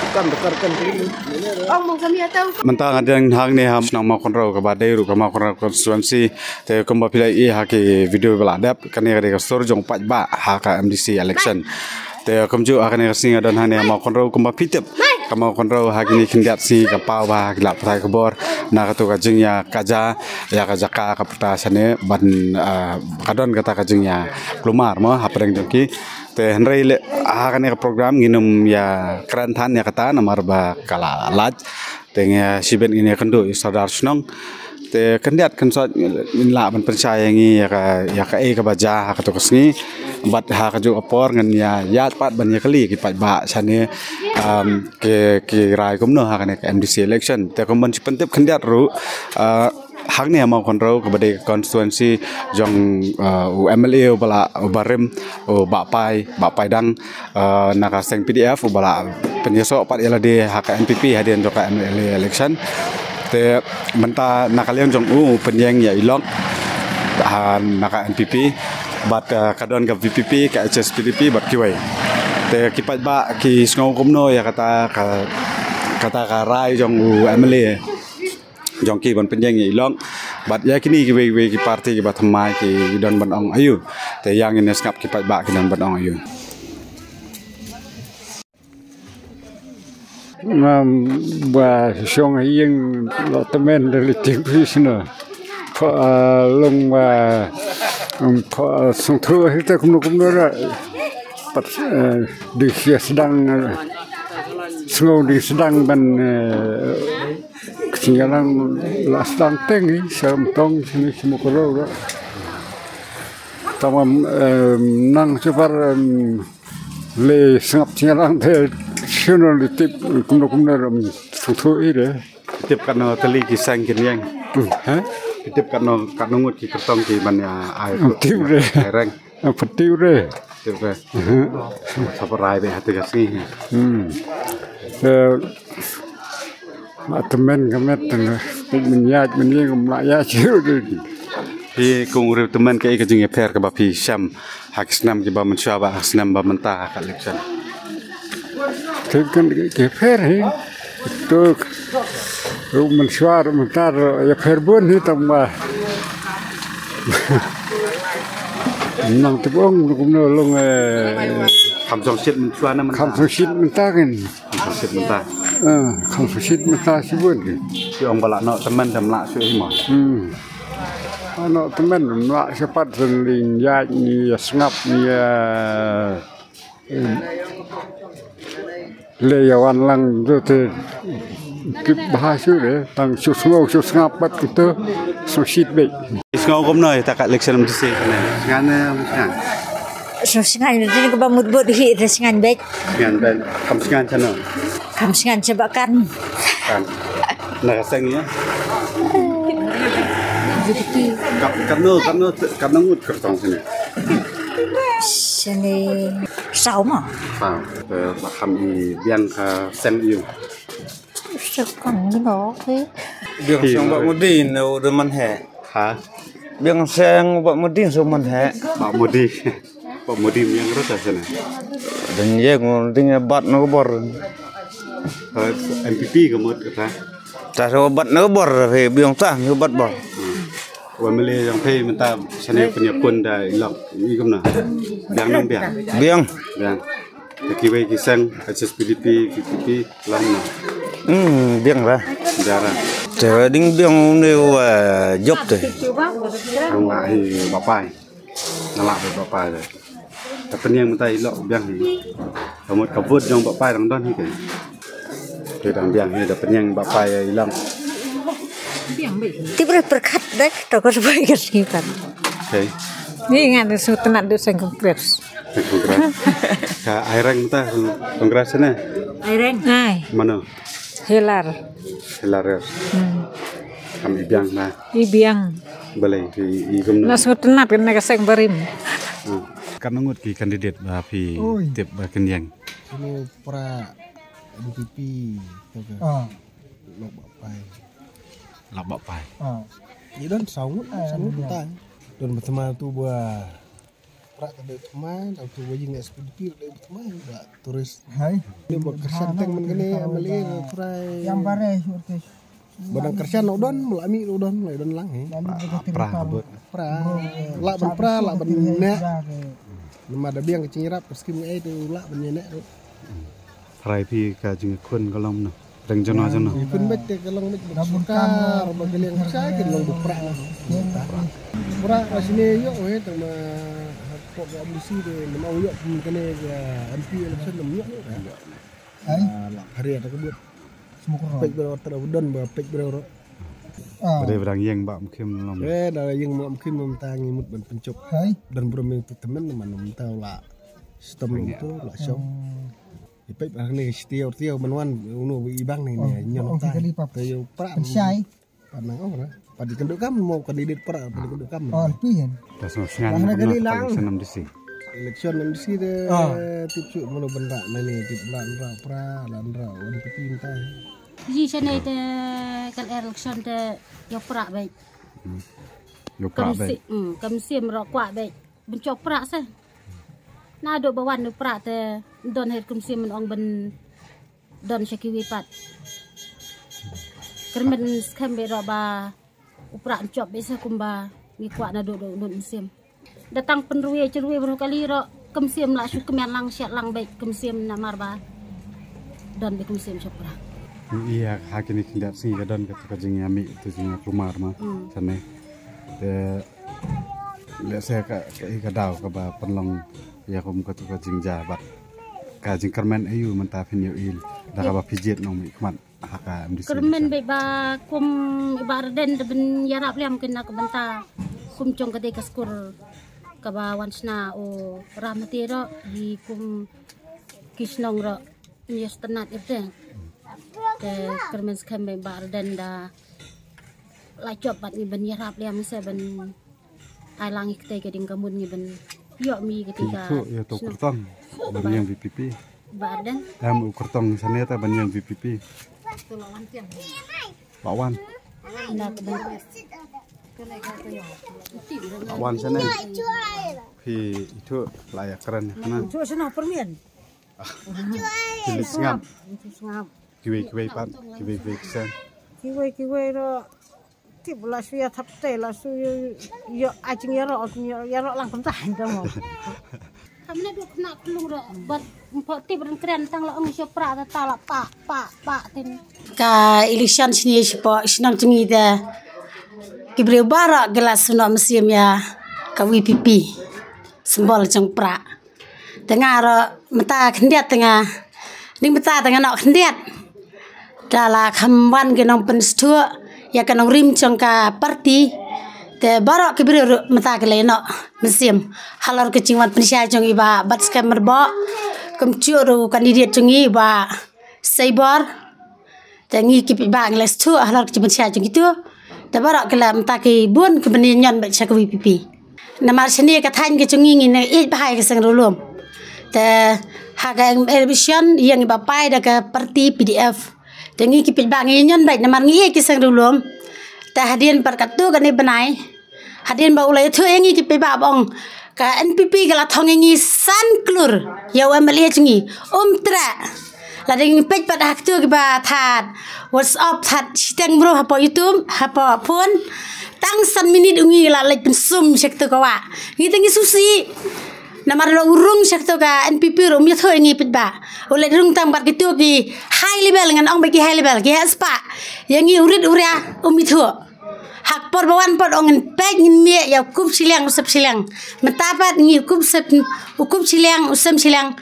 Kan. Ông mong kami atau? Mentang ada yang hang ni ham senang mau kontrol ke badai ru kama kontrol konstituensi te kemba pilai I haki video beladap kan ni kada kastor jong 4 ba haka MDC election te kemju akan ni singa dan hang ni mau kontrol kemba pitep kama kontrol haki ni kindiat si kapau ba gelap prai kebor na katu kajing ya kaja ya kajaka kapta sane ban kadon kata kajing ya kelumar mo hapreng jongki te henry le akan ni program nginum ya kerantan ya kata namar ba kala laj tengah siben ini kendo sadar senang te kendiat kensot la man percaya ngi ya ka ka baja ka to kesni bat ha ka ju opor ngan ya pat ban ya kali ki pat ba sane ke rai kumno ha kan MDC election te komban sipentep kendiat ru hak ni mau kontrol kepada konstituensi jong MLA bala barem bapai dang nakaseng PDF bala penyesok pat ialah di hak NPP hadian jong MLA election te menta nakalian jong penyeng ya ilok naka NPP bat kadon ke VPP ke HSPDP bat kiwai te kipat ba ki sngo kumno ya kata rai jong MLA jong ki ban penyeng ya ilok bat ya kini ki parti ki bat mai ki don ban ong ayu te yang ini skap kipat ba ki don ban ong ayu và xong riêng lo tâm men để tìm prisoner lông và xong thưa hết cũng nói là bắt đi sedang slow đi sedang ban ketinggalan lah sedang tinggi sempong sini semua kalau dah tamam nang cepat le sengap tinggalan te Sional tip kumno ram sutu ire tip kano tali ki sang kin yang ha tip kano ngut ki kertong ki ban ya ai tip re reng petiu re tip re saparai be hati kasih temen kamet menyat menyeng mlaya ciu pi kung urip teman ke ikajing per ke bapi syam hak senam ki ba mensyaba hak senam ba mentah hak election kan ke fer itu mensuar mentar ya fer bun ni tambah nang tebong kumno long kam song sit mensuar na kam sit mentah kan sit mentah kam sit mentah si bun si ong bala no teman damla su mo ano teman nak cepat seling ya ni sengap ni leyawan lang tu kip bahasa deh tang susngau susngapat kita susit baik isngau komno tak election MDC ngane ngan Sengan itu ke bamut buat di sengan baik. Sengan baik. Kamu sengan channel. Kamu sengan coba kan. Nak seng ya. Karena ngut kertong sini. Sini sáu mà. Sao? Kami biang ke seng you. Sekarang ni đó thế. Biang sang bak mudin udah manhe. Ha? Biang sang bak mudin so manhe. Bak mudi. Bak mudi yang rasa sana. Dan ye ngunting bat no bor. MPP kemud kata. Ta so bat no bor he biang tah no bat bor. Wamile yang pay minta sana punya pun dah ilok ini kemana? Biang nang biang. Biang. Biang. Kiwai kisang HSPDP VPP lama. Biang lah. Jarang. Jadi ding biang neu job tu. Ang lahi bapai. Nalak bapai tu. Tapi yang minta ilok biang ni. Kamu kabut yang bapai dang don ni kan. Kedang biang ni dapat yang bapai hilang. Tiba berkat deh, tak kau sebagai kan. Okay. Ni ingat tu tenak tu saya kongres. Kongres. Ka aireng ta kongres sana. Aireng. Ai. Mana? Helar. Helar. Kami biang na. Ibiang. Boleh i gum. Nas tenak kena keseng berim. Karena ngut ki kandidat bapi tip baken yang. Ini pra MPP tu ke. Lok bapai. Lok bapai. Ini dan sawut tak. Dan pertama tu buat prak ada teman atau wajib ekspedisi ada teman enggak turis hai dia buat kersan teng men gini amali prai yang bare surtis badang kersan udon melami udon lang pra la ban pra la ban nek nama ada biang kecirap meski mengai itu la ban nek prai pi ka jing kun kalom no deng jono jono kun bet kalong bet bakar bagaliang kersa ke long pra pra sini yo we tama kok gak mesti deh mau yo kene MP election yo ai hari ada kebut pek berapa udon ba pek berapa Bade berang yang mbak mungkin lom. Dah yang mungkin memtangi mut ban pencuk. Dan bermain tu teman mana mentau lah. Sistem itu lah show. Ipek bang ni tiau menuan unu ibang ni nyon ta. Tayo pra. Pensai. Panang ora. Padi kenduk kam mau kandidat pra padi kenduk kam. Oh pian. Das sengan. Senam disi. Election nam disi de tipu mono benda nani tip lan pra lan ra wan pinta. Ji sana itu kan election te yo pra baik. Yo pra baik. Kamsi merok kwa baik. Bencok pra sah. Na do bawan do pra te don het kamsi men ong ben don syakiwi pat. Kermen skambe ro ba upra encop bisa kumba ngi kwa na do musim. Datang penruwe cerwe baru kali ro kamsi la syuk kemen lang syat lang baik kamsi na marba. Don be kamsi syapra. Iya, hak ini tidak sih kadang ketika jeng yami itu jeng rumah mah sana. Lihat saya ke kadau ke ba penlong ya kum ketika jeng jabat. Ka jeng kermen ayu mentafin yo il. Da ka ba pijet nong ikmat haka MDC. Kermen be ba kum ibarden ben yarap liam kena ke benta. Kum cong ke kaskur ka ba wansna o rahmati ro di kum kisnong ro yes tenat itu. Ke kermen skambe bar dan da la cobat ni ben yarap liam se ben ai langi kete ke ding kamun ni ben yo mi ketika itu ya to kurtong ban yang VPP bar dan am kurtong sana ta ban yang VPP Pawan nak ben Pawan sana itu layak keren karena Cuma sana permian. ngap kiwe pan kiwe sen Kiwe ro tip la suya thap te la su yo acing yaro lang pentahan dong. Kami duk nak kelung ro bat empot tip dan keren tang la ong syopra ta la pa tin ka election sini sipo sinam cengi da kibre bara gelas no musim ya ka WPP simbol jeng pra tengah ro mata kendiat tengah ning mata tengah nok kendiat dala kamban genong penstua ya kanong rim jengka parti te bara kibre mata kele no musim halor kecingwan pensia jeng iba bat skamer bo kemcuru kandidat jeng iba saibor tengi kipi bang les tu halor kecingwan pensia jeng itu te bara kele mata ki bun kebenyan baca ke WPP namar seni ka than ke jeng ngin e bahai ke sang rolom te haga election yang iba pai da ke parti PDF tengi kipit bangi nyon baik namar ngi ki sang dulum ta hadien perkatu kan ni benai hadien ba ulai thu ngi kipit ba bong ka NPP gala thong ngi san klur ya wa mali chingi tra la ding pej pa dak tu ba that WhatsApp that sitang bro hapo YouTube hapo phone tang san minit ungi la lek pensum sekto ka wa ngi tengi susi namar lo urung sekto ka NPP rum ya thoi ngi pit ba oleh rung tang bat gitu ki high level ngan ong bagi high level ki haspa yang ngi urit uria thu hak por bawan por ongen pek ngin mie ya kup silang usap silang metapat ngi kup sep ukup silang usam silang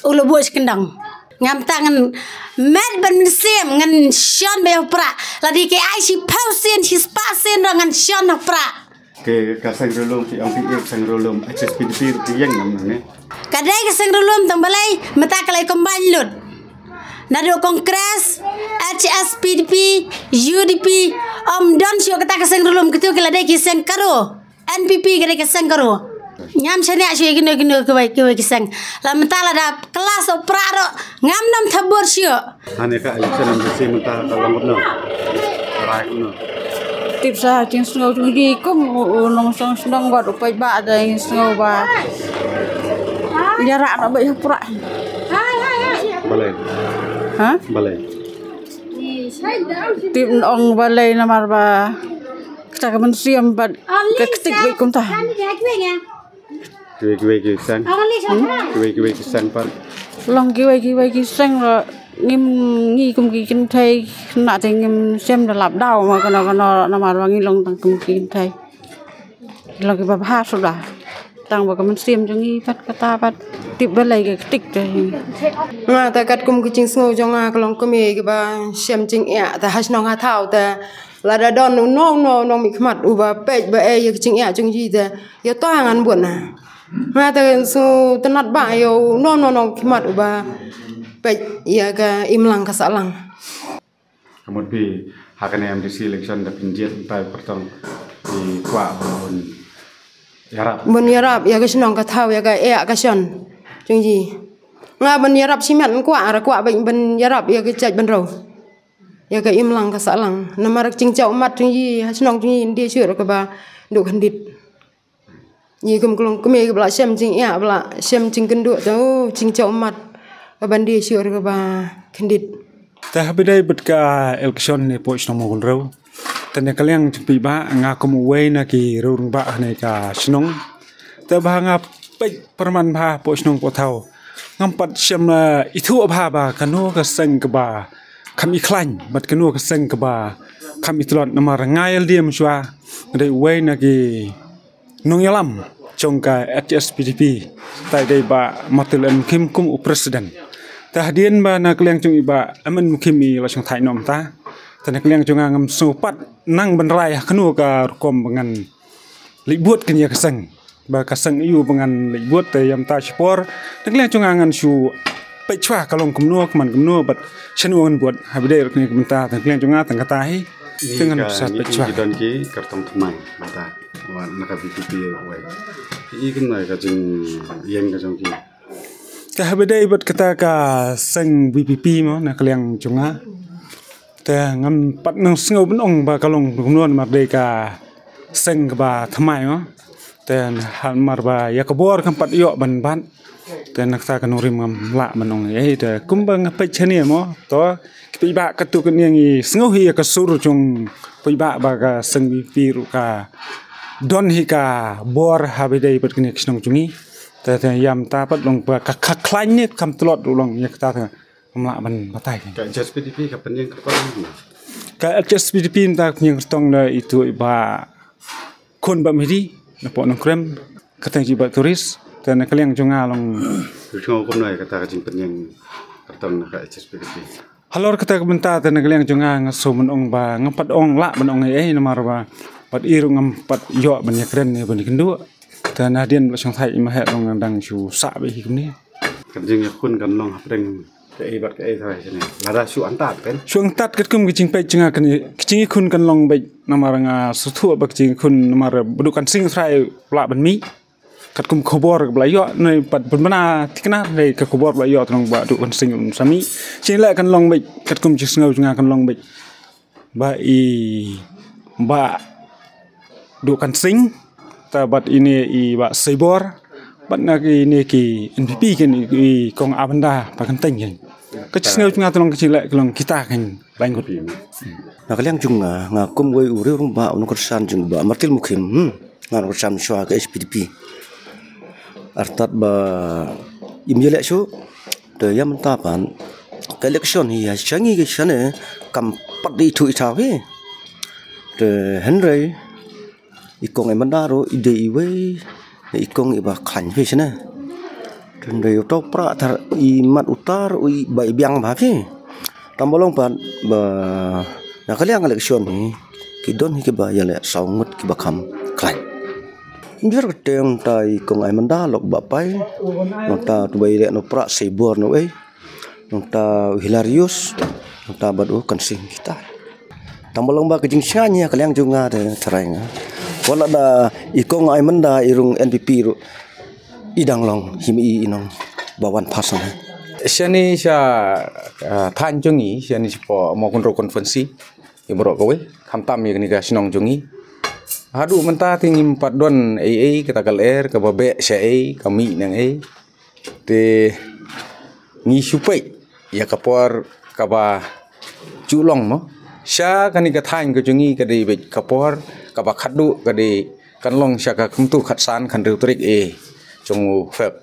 ulo bo kendang ngam tangan med ban sem ngan shon be pra ladi ke ai si pausin si spasin ngan shon pra ke kasang rolom ti ang PF sang rolom HSPDP yang namanya kadai kasang rolom tang balai mata kalai combine lut nado kongres HSPDP UDP don sio kata kasang rolom kitu keladai kisang karo NPP kadai kasang karo nyam sania sio gino kewai kisang la mata la da kelas opra ro ngam nam thabor sio ane ka election am si menta kalong no rai no tip sa ching snow chung di kum nong song song god upai ba da snow ba jarak nak baik pura balai ha balai tip ong balai namar ba kita kemen siam ba ketik baik kum ta kiwe sang kiwe sang pan long kiwe sang lo ngim ngi kum ki kin thai na te ngim xem da lap dau ma kana namar ba ngi long tang kum ki thai lo ki ba ha so da tang ba kemen siam chung ngi pat kata pat tip balai ke ketik te nga ta kat kum kucing sngo jonga kalong kumi ke ba siam jing ya ta has nong ha thau ta la da don no mi khmat u ba pe ba e ye jing ya chung ji ta yo to ngan buat na nga ta su tanat ba yo no khmat u ba pe ya ka imlang ka salang kemudian pi hakan MDC election da pinjit tai pertong di kwa bon yarap ya ka snong ka thau ya ka e ka son chung ji nga bon yarap simet kwa ben yarap ya ka chaj ben ro ya ka imlang ka salang namarak ching chau mat chung ji snong chung ji dia syur ka ba du khandit ni kum klong kumi ka bla sem ching ya bla sem ching kendu tu ching chau mat ka ban dia syur ka ba khandit ta habidai betka election ni poch no mo ro tane kaliang pi ba nga ko mu we na ki rung ba ne ka snong ta ba nga pe perman ba poch nong po thau ngam pat sem itu ba ba kanu ka seng ka ba kam i klan bat kanu ka seng ka ba kam itlot na mar ngail diam shwa dei we na ki nong yalam chong ka HSPDP tai dei ba matulen kim kum u president ta hadien ba na kaliang chung iba amen kim i la chung thai nom ta tane kaliang chung ngam supat nang benrai kanu ka kom dengan libut kenya ka seng ba ka seng yu dengan libut te yam ta spor kaliang chung ngan shu pe chwa kalong kumno man kumno bat chenuan buat habide kni kumta kaliang chung tang kata hi dengan sat pe chwa don ki kartong tmai mata wa naka BPP we I kan mai ka jing yen ka jong ki ka habide bat kata ka seng BPP mo na kaliang chung te ngam pat nang sngo ben ong ba kalong kumno mar de ka seng ba tmai mo ten han mar ba yakobor kan pat yo ban ban ten nak sa kan rim ngam la manong e te kumbang pe chani mo to pi ba ka tu kan yang I sngo hi ka sur chung pi ba ka seng bi ru ka don hi ka bor habidai pat kan snong chungi te yam ta pat long ba ka klan ni kam tlot long yak ta la ban batai ka HSPDP ka penyeng kertong ka HSPDP ta penyeng kertong da itu ba kon ba medi na po nang krem katang jiba turis dan kaliang junga long ngo kom nai kata ka jing penyeng kertong ka HSPDP halor kata benta dan kaliang junga ngaso menong ba ngapat ong la menong e namar ba pat iru ngampat yo ban yakren ne ban kendu dan adien song thai ma he long dang chu sa be hi kumni kan jing yakun kan long hapreng ke ibat ke thai chane lada su antat pen suang tat kat kum kicing pe junga kan kicing kun kan long be namar nga suthu ba kicing kun namar budukan sing thai la ban mi kat kum khobor bla yo nei pat bana tikna nei ka khobor bla yo tong ba du kan sing sami sing la kan long be kat kum jis ngau junga kan long be ba I ba du kan sing ta bat ini I ba seibor bat na ki ne ki NPP kan I kong abanda pa kan teng ka jis ngau junga tong kicing la kan kita kan langut na kaliang junga nga kum we uri rung ba on kersan jung ba martil mukhim nga kersan shwa ka HPDP artat ba imyele shu de yam ta pan ka election hi changi ke chane kam pat di thu itha we de henry ikong emandaro ide iwe ikong iba khan we chane de yo to pra thar I mat utar ui bai biang ba phi tambolong pan ba na kaliang election hi ki don hi ke ba yale saungut ki ba kham klan Njur keteng tai kong ai manda lok bapai nota tubai le no pra sebor no ei nota hilarius nota badu kansing kita tambolong ba kejing syanya kaliang junga de terainga wala da ikong ai manda irung NPP ru idang long himi inong bawan pasan Siani sya thanjungi siani po mo konferensi imro kowe kamtam ya ni ga sinong jungi hadu menta tingim padon kata kaler ka babe syai kami nang te ngi supai ya kapor kaba culong mo sya kani ka thain ka jungi ka de kapor kaba khadu ka de kanlong sya ka kumtu khatsan kan trik chung feb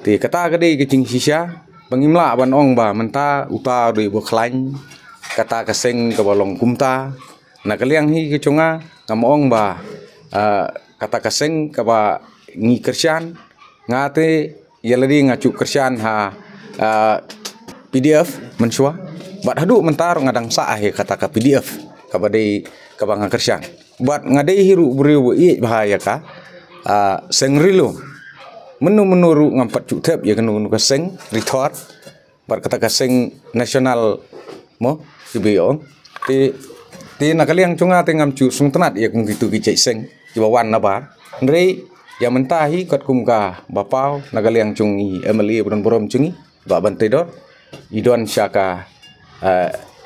te kata ka de ka jing sisya bangimla ban ong ba menta uta doi bo khlain kata ka seng ka balong kumta na kaliang hi ka chunga ngam ba kata ka seng ka ba ngi kersian ngate yaladi ngacu kersian ha PDF mensua bat hadu mentar ngadang sah kata ka PDF ka badai ka bang kersian bat ngadai hiru beriu bahaya ka sengrilo menu ngampat cutep ya kanu ka seng retort bar kata ka seng nasional mo sibeong ti nakali yang cunga te ngam cu sung tenat ya kung gitu ki cai seng ki bawan na bar ndrei ya mentahi kat kum ka bapau nakali yang cungi emeli buron borom cungi ba bantai dor idon syaka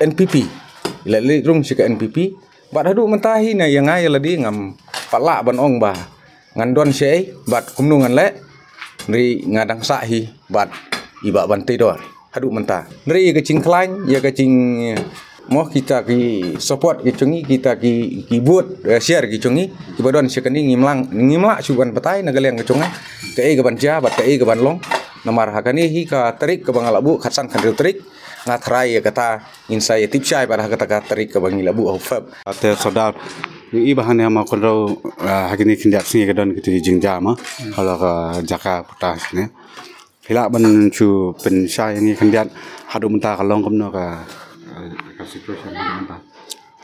NPP lali rung syaka NPP bat hadu mentahi na yang ai ladi ngam pala ban ong ba ngandon syai bat kumnu ngan le Nri ngadang sahi bat iba bantai dor hadu mentah nri ke cing klain ya ke cing moh kita ki support ki cungi kita ki buat share ki cungi ki badon sekani ngimla suban petai nagal yang ke cunga ke ke ban ja bat ke ban long namar hakani hi ka tarik ke bangalabu khatsan kan tarik ngatrai ya kata insai tipsai pada kata ka tarik ke bangilabu ofab ate sodar i bahan yang mau kontrol hari ini kindak sini ke don kita jingja mah kalau ke jaka putas ni hilak ban cu pensai ini kindak hadu mentah kalau kamu ke situasi mentah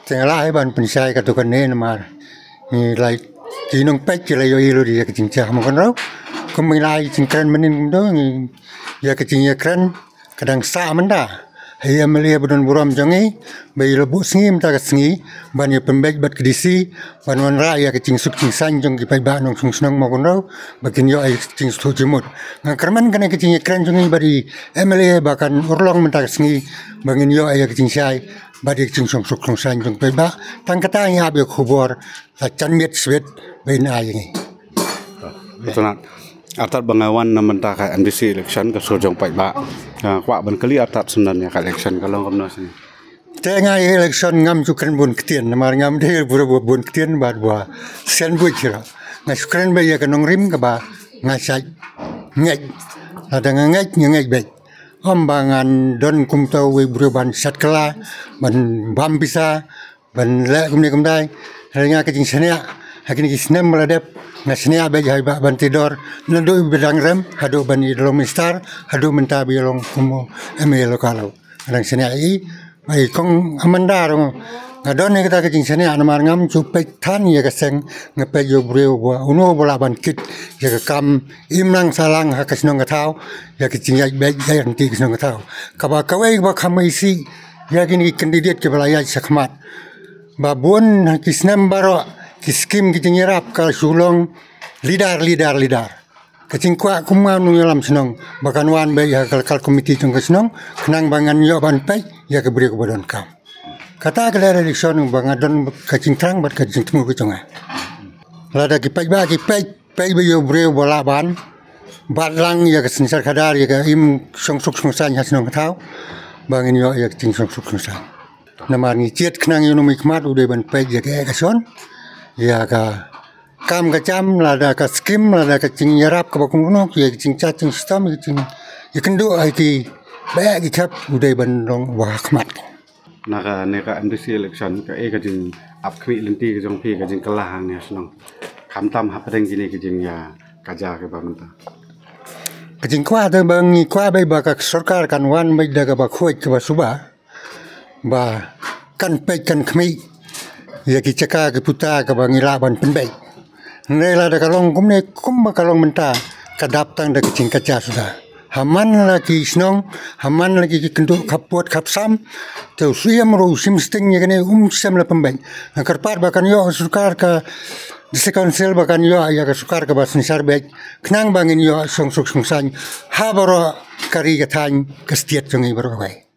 tengah ban pensai ke tukan ni namar ni lai tinong pek je lai ilu dia ke jingja mau kontrol kamu lai jingkran menin tu ni ya ke jingja kran kadang sa menda Haya melia budon buram jangi, bayi lebu sengi minta ke sengi, banyak pembek bat kedisi, banuan raya ke cing suk cing sanjung ki pai ba nong sung senang magun rau, bakin yo ai cing stu jemut. Ngakarman kena ke cing kran jangi bari melia bahkan urlong minta ke sengi, bangin yo ai ke cing sai, bari cing sung suk sung sanjung pai ba, tang kata yang habis kubur, la can miet swet bayi na ai. Betul nak. Artat bangawan mentah ke MDC election ke Sojong Pai Ba. Kuak ban kali artat sebenarnya ke election kalau kamu sini. Tengah election ngam cukran bun ketian, namar ngam deh bun ketian bad buah sen buat cira. Ngai cukran bayi ke nongrim ke ba ngasai ngai. Ada ngai baik. Ombangan don kum tau we ban sat kala ban bam bisa ban lek kum ni kum dai. Hanya kecing senia. Hakini kisnem meladep ngasnia bayi hai ba ban tidor nado bedang rem hado ban idolom star hado mentabi long kumo emel kalau kadang senia I bayi kong amanda rong ngadon ni kita kecing senia namar ngam cupek tan ya keseng ngepek yo breu bo uno bola ban kit ya kam imlang salang hakasnong gatau ya kecing ya bayi ya nanti kesnong gatau kaba kawai ba kamaisi ya kini kandidat ke balaya sakmat babun kisnem baro kiskim kecing nyerap kal sulong lidar kecing kuat kumau nunyalam senong bahkan wan bayi kal komiti cung senong kenang bangan yo ban pai ya ke beri kebadan kam kata ke daerah election bangadon kecing terang bat kecing temu ke cung lada ki pai bayi beri bola ban batlang ya ke sensar kadar ya ke im song suk song san senong tau bangin yo ya kecing song suk song san namar ni jet kenang yo nomik mat udah ban pai ya ke election ya ka kam kacam lada ka skim lada ka cing yarap ka bakung no ya cing cacing sistem cing ya kendo ai ki ba ki kap udai ban rong wa khmat naka MDC election ka ka jing ap kwi lenti ka jong pi ka jing kalah ne snong kam tam hap deng jini ka jing ya kaja ke ba menta ka jing kwa de bang ni kwa bai ba ka sarkar kan wan bai da ka ba khoi ka ba suba ba kan pe kan khmi ya ki caka ki puta ka bangila ban penbai nela da kalong kumne kumba kalong menta kadap tang da kicing kaca sudah haman lagi snong haman lagi kendo kapot kapsam tu siam ro sim sting ya kene sem la penbai karpar bakan yo sukar ka dise konsel bakan yo ya ka sukar ka basin sarbek knang bangin yo song san habaro kari ka tan ka stiet jungi baro bai